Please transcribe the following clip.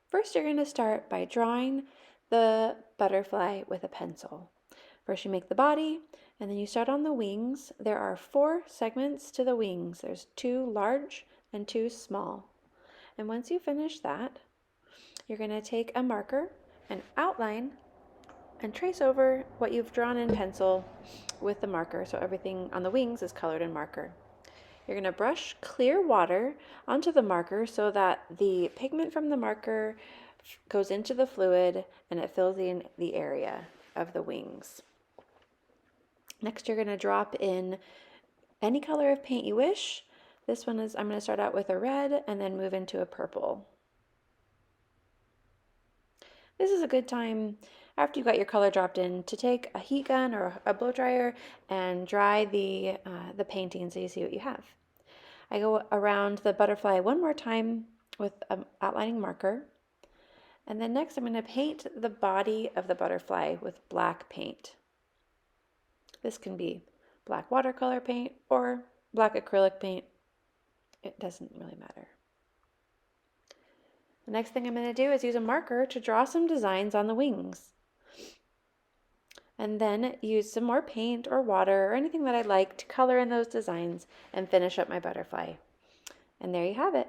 First, you're going to start by drawing the butterfly with a pencil. First, you make the body, and then you start on the wings. There are 4 segments to the wings. There's 2 large and 2 small. And once you finish that, you're going to take a marker and outline and trace over what you've drawn in pencil with the marker, so everything on the wings is colored in marker. You're going to brush clear water onto the marker so that the pigment from the marker goes into the fluid and it fills in the area of the wings. Next, you're going to drop in any color of paint you wish. This one is, I'm going to start out with a red and then move into a purple. This is a good time, after you've got your color dropped in, to take a heat gun or a blow dryer and dry the painting so you see what you have. I go around the butterfly one more time with an outlining marker. And then next I'm going to paint the body of the butterfly with black paint. This can be black watercolor paint or black acrylic paint. It doesn't really matter. The next thing I'm going to do is use a marker to draw some designs on the wings. And then use some more paint or water or anything that I like to color in those designs and finish up my butterfly. And there you have it.